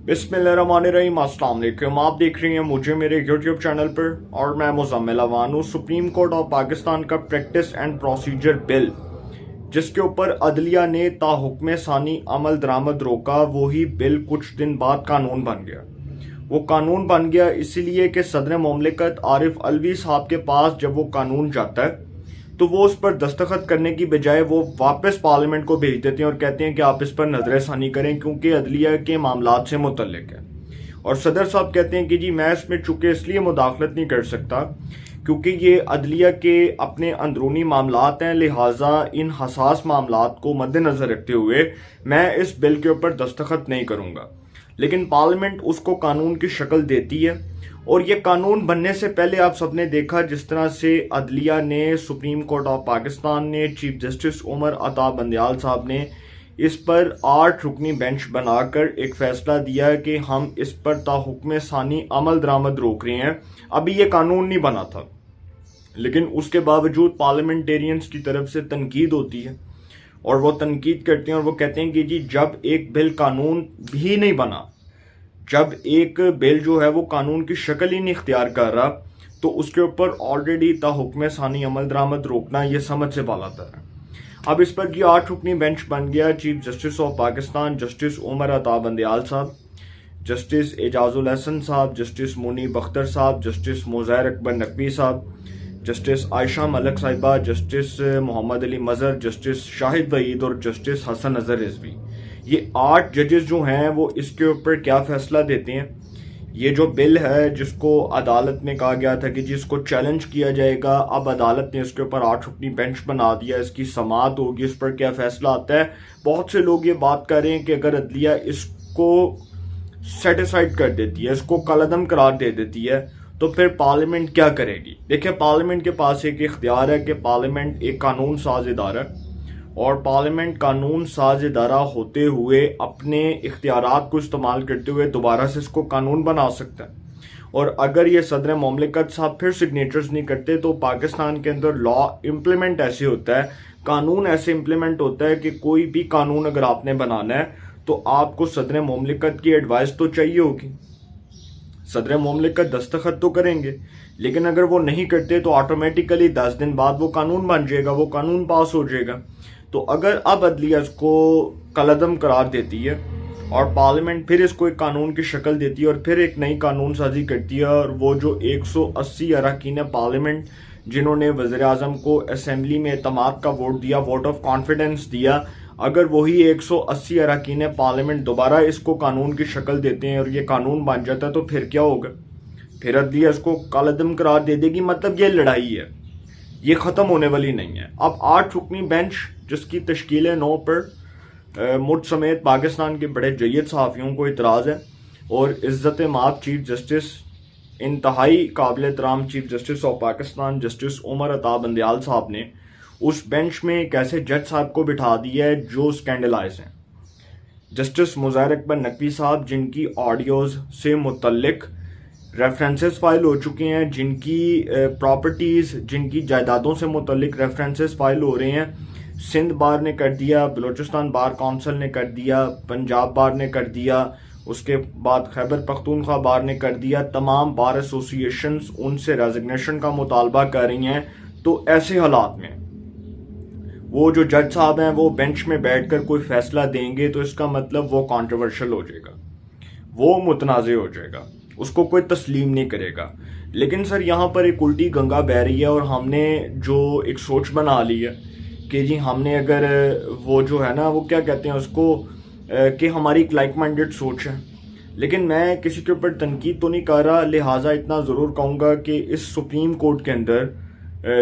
बिस्मिल्लाहिर्रहमानिर्रहीम। अस्सलाम वालेकुम। आप देख रही हैं मुझे मेरे यूट्यूब चैनल पर और मैं मुज़म्मिल अवान हूँ। सुप्रीम कोर्ट ऑफ पाकिस्तान का प्रैक्टिस एंड प्रोसीजर बिल जिसके ऊपर अदलिया ने ताहुक्म सानी अमल दरामद रोका, वही बिल कुछ दिन बाद कानून बन गया। वो कानून बन गया इसीलिए कि सदर मुमलिकत आरिफ अलवी साहब के पास जब वो कानून जाता है तो वो उस पर दस्तखत करने की बजाय वो वापस पार्लियामेंट को भेज देते हैं और कहते हैं कि आप इस पर नजरसानी करें क्योंकि अदलिया के मामलात से मुतल्लिक है। और सदर साहब कहते हैं कि जी मैं इसमें चूंकि इसलिए मुदाखलत नहीं कर सकता क्योंकि ये अदलिया के अपने अंदरूनी मामलात हैं, लिहाजा इन हसास मामलात को मद्देनजर रखते हुए मैं इस बिल के ऊपर दस्तखत नहीं करूंगा। लेकिन पार्लियामेंट उसको कानून की शक्ल देती है और ये कानून बनने से पहले आप सबने देखा जिस तरह से अदलिया ने, सुप्रीम कोर्ट ऑफ पाकिस्तान ने, चीफ जस्टिस उमर अता बंदयाल साहब ने इस पर 8 रुकनी बेंच बनाकर एक फैसला दिया कि हम इस पर ताहुक्म सानी अमल दरामद रोक रहे हैं। अभी ये कानून नहीं बना था लेकिन उसके बावजूद पार्लियामेंटेरियंस की तरफ से तनकीद होती है और वो तनकीद करते हैं और वो कहते हैं कि जी जब एक बिल कानून भी नहीं बना, जब एक बिल जो है वो कानून की शक्ल ही नहीं इख्तियार कर रहा तो उसके ऊपर ऑलरेडी ताहुक्म सानी अमल दरामद रोकना ये समझ से बालातर है। अब इस पर जी 8 रुकनी बेंच बन गया। Chief justice of Pakistan justice Umar Ata Bandial साहब, जस्टिस एजाजुल हसन साहब, जस्टिस मुनीब अख्तर साहब, जस्टिस मुज़ैर अकबर नकवी साहब, जस्टिस आयशा मलक साहिबा, जस्टिस मोहम्मद अली मजहर, जस्टिस शाहिद वहीद और जस्टिस हसन अजहर रिजवी, ये 8 जजेस जो हैं वो इसके ऊपर क्या फैसला देते हैं। ये जो बिल है जिसको अदालत में कहा गया था कि जिसको चैलेंज किया जाएगा, अब अदालत ने इसके ऊपर 8 रुकनी बेंच बना दिया, इसकी समाअत होगी, इस पर क्या फैसला आता है। बहुत से लोग ये बात कर रहे हैं कि अगर अदलिया इसको सेटिसाइड कर देती है, इसको कलअदम करार दे देती है तो फिर पार्लियामेंट क्या करेगी। देखिए पार्लियामेंट के पास एक इख्तियार है कि पार्लियामेंट एक कानून साज इदारा है और पार्लियामेंट कानून साज इदारा होते हुए अपने इख्तियारात को इस्तेमाल करते हुए दोबारा से इसको कानून बना सकता है। और अगर ये सदर मुमलिकत साहब फिर सिग्नेचर्स नहीं करते तो पाकिस्तान के अंदर लॉ इम्प्लीमेंट ऐसे होता है, कानून ऐसे इम्प्लीमेंट होता है कि कोई भी कानून अगर आपने बनाना है तो आपको सदर मुमलिकत की एडवाइस तो चाहिए होगी। सदर मुमलिकत दस्तखत तो करेंगे लेकिन अगर वो नहीं करते तो ऑटोमेटिकली 10 दिन बाद वो कानून बन जाएगा, वो कानून पास हो जाएगा। तो अगर अब अदलिया इसको कलअदम करार देती है और पार्लियामेंट फिर इसको एक कानून की शक्ल देती है और फिर एक नई कानून साजी करती है और वो जो 180 अरकान पार्लियामेंट जिन्होंने वज़ीर आज़म को असेंबली में एतमाद का वोट दिया, वोट ऑफ कॉन्फिडेंस दिया, अगर वही 180 अरकान पार्लियामेंट दोबारा इसको कानून की शक्ल देते हैं और ये कानून बन जाता है तो फिर क्या होगा। फिर अदलिया इसको कलअदम करार दे देगी। मतलब ये लड़ाई है, ये ख़त्म होने वाली नहीं है। अब 8 रुकनी बेंच जिसकी तश्कील 9 पर मुझ समेत पाकिस्तान के बड़े जय्यद सहाफ़ियों को इतराज़ है और इज़्ज़त माब चीफ जस्टिस, इंतहाई काबिल एहतराम chief justice of Pakistan justice Umar Ata Bandial साहब ने उस बेंच में एक ऐसे जज साहब को बिठा दिया है जो स्कैंडलाइज हैं। जस्टिस मुज़ैर अकबर नकवी साहब जिनकी ऑडियोज़ से मुतल्लिक रेफरेंसेस फाइल हो चुके हैं, जिनकी प्रॉपर्टीज़, जिनकी जायदादों से मुतल्लिक रेफरेंसेस फाइल हो रहे हैं। सिंध बार ने कर दिया, बलूचिस्तान बार काउंसिल ने कर दिया, पंजाब बार ने कर दिया, उसके बाद खैबर पख्तूनख्वा बार ने कर दिया। तमाम बार एसोसिएशंस उनसे रेजिग्नेशन का मुतालबा कर रही हैं। तो ऐसे हालात में वो जो जज साहब हैं वो बेंच में बैठकर कोई फैसला देंगे तो इसका मतलब वो कॉन्ट्रोवर्शियल हो जाएगा, वो मुतनाज़ हो जाएगा, उसको कोई तस्लीम नहीं करेगा। लेकिन सर यहाँ पर एक उल्टी गंगा बह रही है और हमने जो एक सोच बना ली है कि जी हमने अगर वो जो है ना वो क्या कहते हैं उसको कि हमारी एक लाइक माइंडेड सोच है। लेकिन मैं किसी के ऊपर तनकीद तो नहीं कर रहा, लिहाजा इतना ज़रूर कहूँगा कि इस सुप्रीम कोर्ट के अंदर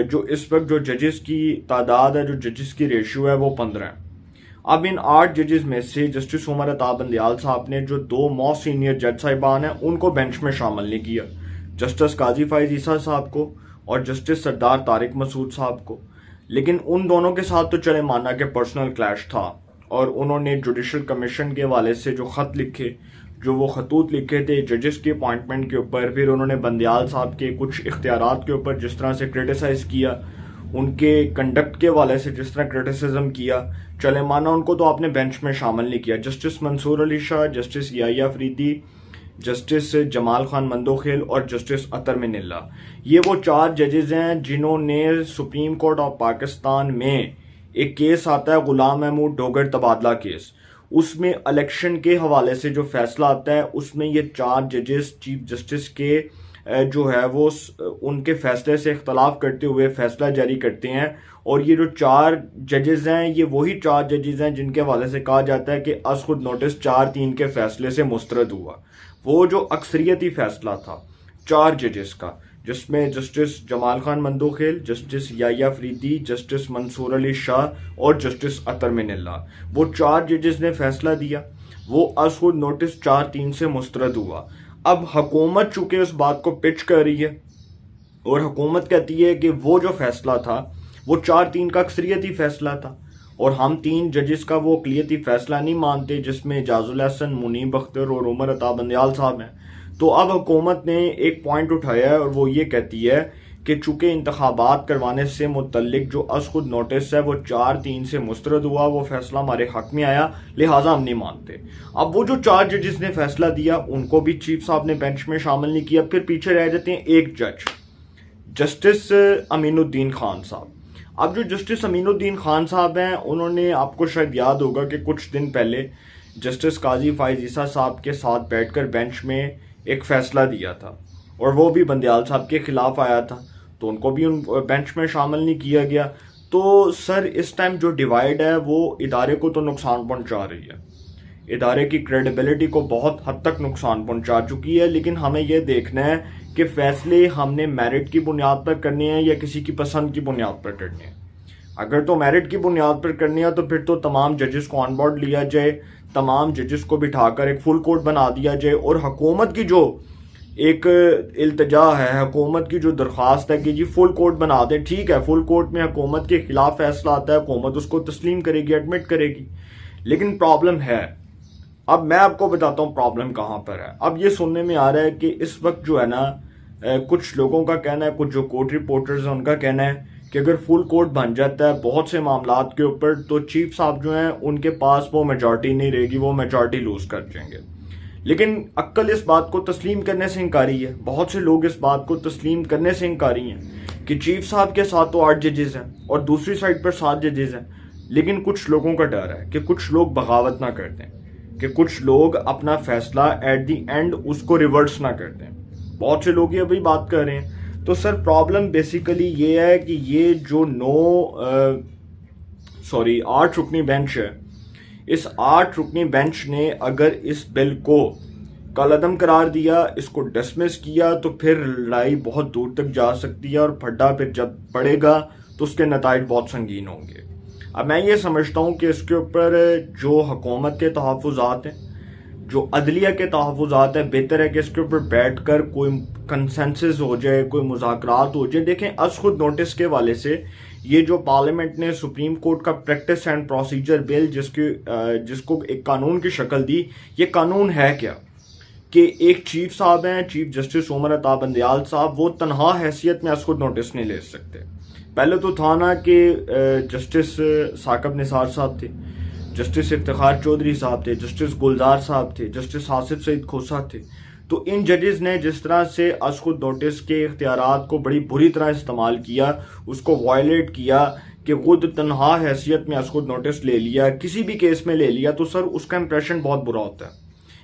जो इस वक्त जो जजेस की तादाद है, जो जजेस की रेशियो है वो 15 है। अब इन 8 जजेस में से जस्टिस उमर अता बंदयाल साहब ने जो 2 मोस्ट सीनियर जज साहिबान हैं उनको बेंच में शामिल नहीं किया, जस्टिस काजी फाइज ईसा साहब को और जस्टिस सरदार तारिक मसूद साहब को। लेकिन उन दोनों के साथ तो चले माना कि पर्सनल क्लैश था और उन्होंने जुडिशल कमीशन के हवाले से जो ख़त लिखे, जो वो खतूत लिखे थे जजेस के अपॉइंटमेंट के ऊपर, फिर उन्होंने बंदयाल साहब के कुछ इख्तियारात के ऊपर जिस तरह से क्रिटिसाइज़ किया, उनके कंडक्ट के हवाले से जिस तरह क्रिटिसिज्म किया, चले माना उनको तो आपने बेंच में शामिल नहीं किया। Justice Mansoor Ali Shah, justice Yahya Afridi, justice Jamal Khan Mandokhail और जस्टिस अतर मिनिल्ला, ये वो 4 जजेस हैं जिन्होंने सुप्रीम कोर्ट ऑफ पाकिस्तान में एक केस आता है गुलाम महमूद डोगर तबादला केस, उसमें इलेक्शन के हवाले से जो फैसला आता है उसमें ये 4 जजेस चीफ जस्टिस के जो है वो उनके फैसले से इख्तलाफ करते हुए फैसला जारी करते हैं। और ये जो 4 जजेस हैं ये वही 4 जजेस हैं जिनके हवाले से कहा जाता है कि अज खुद नोटिस 4-3 के फैसले से मुस्तरद हुआ। वो जो अक्सरियती फैसला था 4 जजेस का, जिसमें justice Jamal Khan Mandokhail, justice Yahya Afridi, justice Mansoor Ali Shah और जस्टिस अतर मिनिल्ला, वो 4 जजेस ने फैसला दिया, वो अज खुद नोटिस 4-3 से मुस्तरद हुआ। अब हुकूमत चूंकि उस बात को पिच कर रही है और हुकूमत कहती है कि वो जो फैसला था वो 4-3 का अक्सरियती फैसला था और हम 3 जजेस का वो अक़लियती फैसला नहीं मानते जिसमें एजाजुल हसन, मुनीब अख्तर और उमर अता बंदयाल साहब हैं। तो अब हुकूमत ने एक पॉइंट उठाया है और वो ये कहती है कि चूंकि इंतखाबात करवाने से मुतल्लिक जो अज खुद नोटिस है वो 4-3 से मुस्तरद हुआ, वो फैसला हमारे हक में आया, लिहाजा हम नहीं मानते। अब वो जो 4 जजेस ने फैसला दिया उनको भी चीफ साहब ने बेंच में शामिल नहीं किया। फिर पीछे रह जाते हैं एक जज, जस्टिस अमीनुद्दीन खान साहब। अब जो जस्टिस अमीनुद्दीन खान साहब हैं उन्होंने, आपको शायद याद होगा कि कुछ दिन पहले जस्टिस काजी फाइज ईसा साहब के साथ बैठकर बेंच में एक फैसला दिया था और वो भी बंदयाल साहब के खिलाफ आया था, तो उनको भी उन बेंच में शामिल नहीं किया गया। तो सर इस टाइम जो डिवाइड है वो इदारे को तो नुकसान पहुंचा रही है, इदारे की क्रेडिबिलिटी को बहुत हद तक नुकसान पहुंचा चुकी है। लेकिन हमें यह देखना है कि फैसले हमने मेरिट की बुनियाद पर करने हैं या किसी की पसंद की बुनियाद पर करने हैं। अगर तो मेरिट की बुनियाद पर करने हैं तो फिर तो तमाम जजेस को ऑन बोर्ड लिया जाए, तमाम जजेस को बिठाकर एक फुल कोर्ट बना दिया जाए और हुकूमत की जो एक इल्तिजा है, हुकूमत की जो दरख्वास्त है कि जी फुल कोर्ट बना दे, ठीक है, फुल कोर्ट में हुकूमत के खिलाफ फैसला आता है, हुकूमत उसको तस्लीम करेगी, एडमिट करेगी। लेकिन प्रॉब्लम है, अब मैं आपको बताता हूँ प्रॉब्लम कहाँ पर है। अब ये सुनने में आ रहा है कि इस वक्त जो है ना, कुछ लोगों का कहना है, कुछ जो कोर्ट रिपोर्टर्स हैं उनका कहना है कि अगर फुल कोर्ट बन जाता है बहुत से मामलात के ऊपर तो चीफ साहब जो हैं उनके पास वो मेजॉरिटी नहीं रहेगी, वो मेजॉरिटी लूज कर जाएंगे। लेकिन अक्ल इस बात को तस्लीम करने से इनकारी है, बहुत से लोग इस बात को तस्लीम करने से इनकारी हैं कि चीफ साहब के साथ तो 8 जजेस हैं और दूसरी साइड पर 7 जजेस हैं। लेकिन कुछ लोगों का डर है कि कुछ लोग बगावत ना कर दें, कि कुछ लोग अपना फैसला एट दी एंड उसको रिवर्स ना कर दें। बहुत से लोग ये अभी बात कर रहे हैं। तो सर प्रॉब्लम बेसिकली ये है कि ये जो 8 रुकनी बेंच है, इस 8 रुकनी बेंच ने अगर इस बिल को कलअदम करार दिया, इसको डिसमिस किया, तो फिर लड़ाई बहुत दूर तक जा सकती है और फड्डा फिर जब पड़ेगा तो उसके नताइज बहुत संगीन होंगे। अब मैं ये समझता हूँ कि इसके ऊपर जो हुकूमत के तहफ़्फ़ुज़ात हैं, जो अदलिया के तहफ़्फ़ुज़ात है, बेहतर है कि इसके ऊपर बैठ कर कोई कंसेंसस हो जाए, कोई मुज़ाकरात हो जाए। देखें, अज खुद नोटिस के वाले से ये जो पार्लियामेंट ने सुप्रीम कोर्ट का प्रैक्टिस एंड प्रोसीजर बिल जिसको एक कानून की शक्ल दी, ये कानून है क्या कि एक चीफ साहब हैं, चीफ जस्टिस उमर अता बंदयाल साहब, वो तनहा हैसियत में अज खुद नोटिस नहीं ले सकते। पहले तो था ना कि जस्टिस साकब निसार साहब थे, जस्टिस इफ्तिखार चौधरी साहब थे, जस्टिस गुलजार साहब थे, जस्टिस हासिफ सईद खोसा थे। तो इन जजेस ने जिस तरह से अज खुद नोटिस के इख्तियारात को बड़ी बुरी तरह इस्तेमाल किया, उसको वायलेट किया कि खुद तनहा हैसियत में अज खुद नोटिस ले लिया, किसी भी केस में ले लिया, तो सर उसका इंप्रेशन बहुत बुरा होता है,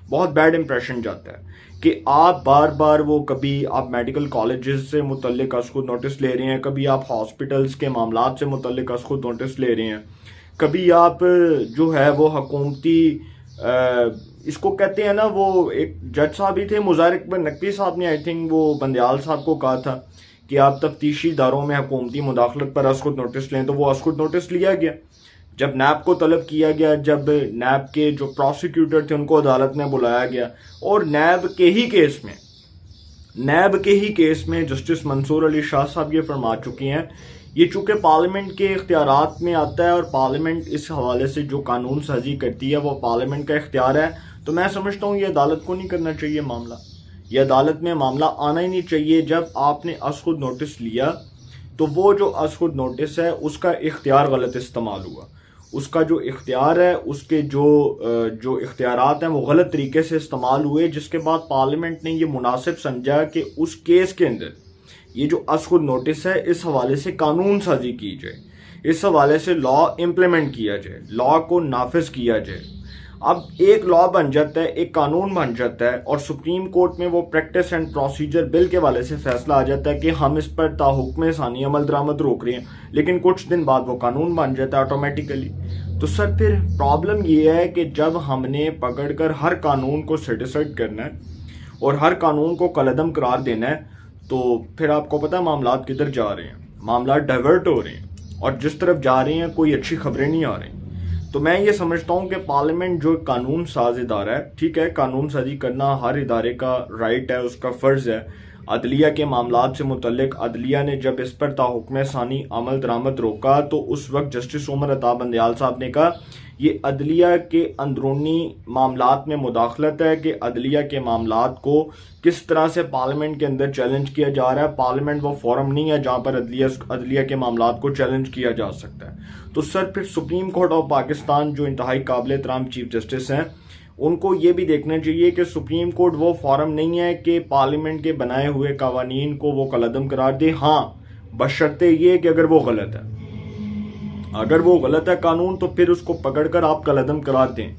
बहुत बैड इंप्रेशन जाता है कि आप बार बार वो, कभी आप मेडिकल कॉलेजेस से मुतल्लिक अज खुद नोटिस ले रहे हैं, कभी आप हॉस्पिटल्स के मामलात से मुतल्लिक अज खुद नोटिस ले रहे हैं, कभी आप जो है वो हुकूमती इसको कहते हैं ना, वो एक जज साहब ही थे, मुज़ाहिर अकबर नकवी साहब ने आई थिंक वो बंदयाल साहब को कहा था कि आप तफ्तीशी इदारों में हुकूमती मुदाखलत पर अज खुद नोटिस लें, तो वो अज खुद नोटिस लिया गया। जब नैब को तलब किया गया, जब नैब के जो प्रोसिक्यूटर थे उनको अदालत में बुलाया गया और नैब के ही केस में जस्टिस मंसूर अली शाह साहब ये फरमा चुके हैं, ये चूंकि पार्लियामेंट के इख्तियारात में आता है और पार्लियामेंट इस हवाले से जो कानून साजी करती है वो पार्लियामेंट का इख्तियार है, तो मैं समझता हूँ ये अदालत को नहीं करना चाहिए मामला, ये अदालत में मामला आना ही नहीं चाहिए। जब आपने अज खुद नोटिस लिया तो वो जो असखुद नोटिस है उसका इख्तियार गलत इस्तेमाल हुआ, उसका जो इख्तियार है, उसके जो इख्तियारात हैं वो गलत तरीके से इस्तेमाल हुए, जिसके बाद पार्लियामेंट ने ये मुनासिब समझा कि उस केस के अंदर ये जो असखुद नोटिस है इस हवाले से कानून साजी की जाए, इस हवाले से लॉ इम्प्लीमेंट किया जाए, लॉ को नाफिज किया जाए। अब एक लॉ बन जाता है, एक कानून बन जाता है और सुप्रीम कोर्ट में वो प्रैक्टिस एंड प्रोसीजर बिल के वाले से फैसला आ जाता है कि हम इस पर ताहुक्म सानी अमल दरामद रोक रहे हैं, लेकिन कुछ दिन बाद वो कानून बन जाता है ऑटोमेटिकली। तो सर फिर प्रॉब्लम ये है कि जब हमने पकड़कर हर कानून को सेटिस्फाइड करना है और हर कानून को कलअदम करार देना है, तो फिर आपको पता है मामलात किधर जा रहे हैं, मामलात डाइवर्ट हो रहे हैं और जिस तरफ जा रहे हैं कोई अच्छी खबरें नहीं आ रही। तो मैं ये समझता हूँ कि पार्लियामेंट जो कानून साज इदारा है, ठीक है, कानून साजी करना हर इदारे का राइट है, उसका फ़र्ज़ है। अदलिया के मामलात से मुतल्लिक अदलिया ने जब इस पर ताहुक्म सानी अमल दरामद रोका तो उस वक्त जस्टिस उमर अता बंदयाल साहब ने कहा ये अदलिया के अंदरूनी मामलात में मुदाखलत है कि अदलिया के मामलात को किस तरह से पार्लियामेंट के अंदर चैलेंज किया जा रहा है। पार्लियामेंट वो फोरम नहीं है जहाँ पर अदलिया के मामलात को चैलेंज किया जा सकता है। तो सर फिर सुप्रीम कोर्ट ऑफ पाकिस्तान जो इंतहाई काबिल एहतराम चीफ जस्टिस हैं, उनको ये भी देखना चाहिए कि सुप्रीम कोर्ट वो फॉरम नहीं है कि पार्लियामेंट के बनाए हुए कवानीन को वो कलअदम करार दे। हाँ, बशर्ते ये कि अगर वो गलत है, अगर वो गलत है कानून तो फिर उसको पकड़कर आप कलअदम करार दें।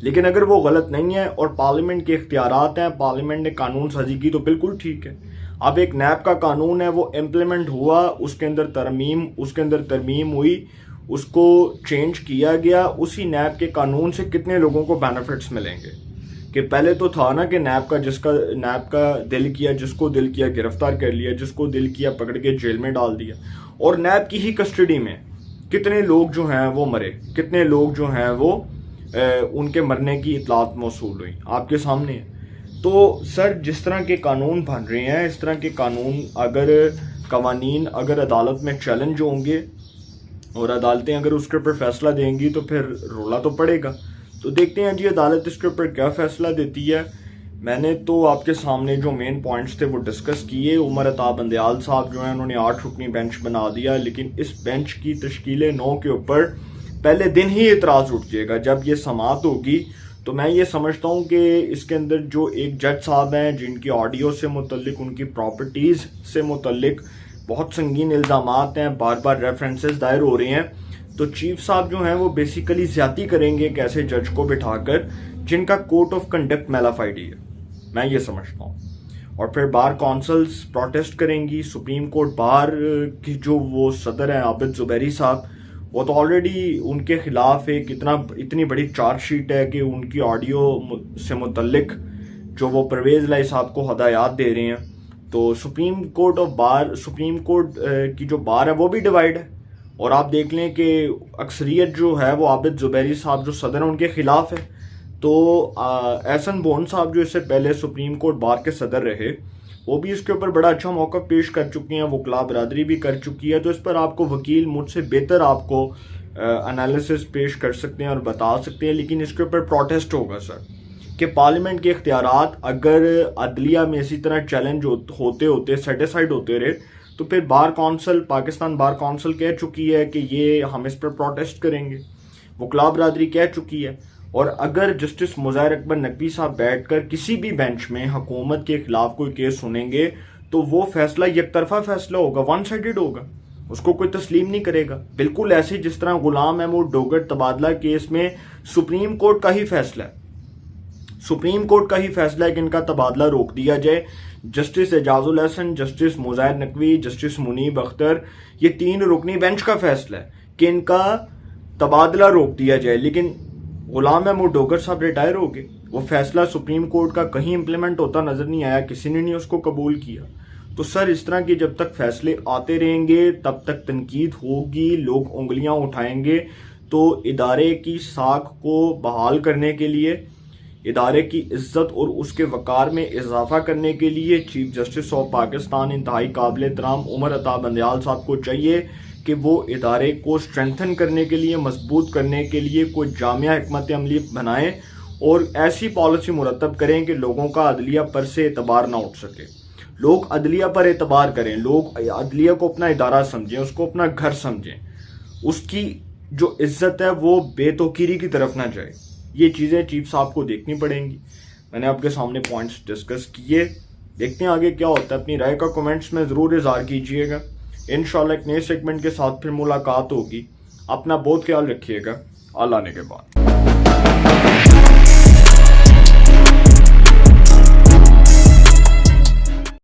लेकिन अगर वो गलत नहीं है और पार्लियामेंट के इख्तियारात हैं, पार्लियामेंट ने कानून साजी की, तो बिल्कुल ठीक है। अब एक नैब का कानून है, वो इम्प्लीमेंट हुआ, उसके अंदर तरमीम हुई, उसको चेंज किया गया, उसी नैब के कानून से कितने लोगों को बेनिफिट्स मिलेंगे। कि पहले तो था ना कि नैब का दिल किया, जिसको दिल किया गिरफ्तार कर लिया, जिसको दिल किया पकड़ के जेल में डाल दिया, और नैब की ही कस्टडी में कितने लोग जो हैं वो मरे, कितने लोग जो हैं वो उनके मरने की इतलात मौसूल हुई, आपके सामने है। तो सर जिस तरह के कानून बन रहे हैं, इस तरह के कानून कवानीन अगर अदालत में चैलेंज होंगे और अदालतें अगर उसके ऊपर फैसला देंगी तो फिर रोला तो पड़ेगा। तो देखते हैं जी अदालत इसके ऊपर क्या फैसला देती है। मैंने तो आपके सामने जो मेन पॉइंट्स थे वो डिस्कस किए। उमर अता बंदयाल साहब जो हैं उन्होंने 8 रुकनी बेंच बना दिया, लेकिन इस बेंच की तश्कील 9 के ऊपर पहले दिन ही इतराज़ उठ जाएगा जब ये समाअत होगी। तो मैं ये समझता हूँ कि इसके अंदर जो एक जज साहब हैं जिनकी ऑडियो से मुतल्लिक, उनकी प्रॉपर्टीज़ से मुतल्लिक बहुत संगीन इल्ज़ामात हैं, बार बार रेफरेंसेस दायर हो रहे हैं, तो चीफ साहब जो हैं वो बेसिकली ज्यादती करेंगे एक ऐसे जज को बिठाकर जिनका कोड ऑफ कंडक्ट मेलाफाइडी है, मैं ये समझता हूँ। और फिर बार काउंसिल्स प्रोटेस्ट करेंगी। सुप्रीम कोर्ट बार की जो वो सदर हैं आबिद जुबैरी साहब, वो तो ऑलरेडी उनके खिलाफ एक इतनी बड़ी चार्जशीट है कि उनकी ऑडियो से मुतल्लिक जो वो परवेज लाई साहब को हदायत दे रहे हैं। तो सुप्रीम कोर्ट की जो बार है वो भी डिवाइड है, और आप देख लें कि अक्सरियत जो है वो आबिद जुबैरी साहब जो सदर हैं उनके खिलाफ है। तो एहसन बोन साहब जो इससे पहले सुप्रीम कोर्ट बार के सदर रहे, वो भी इसके ऊपर बड़ा अच्छा मौका पेश कर चुकी हैं, वकला बरादरी भी कर चुकी है। तो इस पर आपको वकील मुझसे बेहतर आपको एनालिसिस पेश कर सकते हैं और बता सकते हैं, लेकिन इसके ऊपर प्रोटेस्ट होगा सर कि पार्लियामेंट के इख्तियारात अगर अदलिया में इसी तरह चैलेंज होते सेटिस्फाइड होते रहे तो फिर पाकिस्तान बार काउंसिल कह चुकी है कि ये हम इस पर प्रोटेस्ट करेंगे, वकला बरादरी कह चुकी है। और अगर जस्टिस मुज़ाहिर अकबर नकवी साहब बैठकर किसी भी बेंच में हुकूमत के खिलाफ कोई केस सुनेंगे तो वो फैसला एक तरफा फैसला होगा, वन साइडेड होगा, उसको कोई तस्लीम नहीं करेगा। बिल्कुल ऐसे जिस तरह गुलाम अहमद डोगर तबादला केस में सुप्रीम कोर्ट का ही फैसला है, सुप्रीम कोर्ट का ही फैसला है कि इनका तबादला रोक दिया जाए। Justice Ejazul Hasan, justice Muzahir Naqvi, justice Muneeb Akhtar, ये 3 रुकनी बेंच का फैसला है कि इनका तबादला रोक दिया जाए। लेकिन गुलाम अहमद डोगर साहब रिटायर हो गए, वो फैसला सुप्रीम कोर्ट का कहीं इंप्लीमेंट होता नजर नहीं आया, किसी ने नहीं उसको कबूल किया। तो सर इस तरह के जब तक फैसले आते रहेंगे तब तक तनकीद होगी, लोग उंगलियां उठाएंगे। तो इदारे की साख को बहाल करने के लिए, इदारे की इज्जत और उसके वकार में इजाफा करने के लिए चीफ जस्टिस ऑफ पाकिस्तान इंतहाई काबिल एहतराम उमर अता बंदयाल साहब को चाहिए कि वो इदारे को स्ट्रेंथन करने के लिए, मजबूत करने के लिए कोई जामिया हिकमत अमली बनाएं और ऐसी पॉलिसी मुरतब करें कि लोगों का अदलिया पर से एतबार ना उठ सके। लोग अदलिया पर एतबार करें, लोग अदलिया को अपना इदारा समझें, उसको अपना घर समझें, उसकी जो इज्जत है वो बेतौकीरी की तरफ ना जाए। ये चीज़ें चीफ साहब को देखनी पड़ेंगी। मैंने आपके सामने पॉइंट्स डिस्कस किए, देखते हैं आगे क्या होता है। अपनी राय का कमेंट्स में ज़रूर इज़हार कीजिएगा। इंशाल्लाह एक नए सेगमेंट के साथ फिर मुलाकात होगी। अपना बहुत ख्याल रखिएगा। अल्लाह ने के बाद।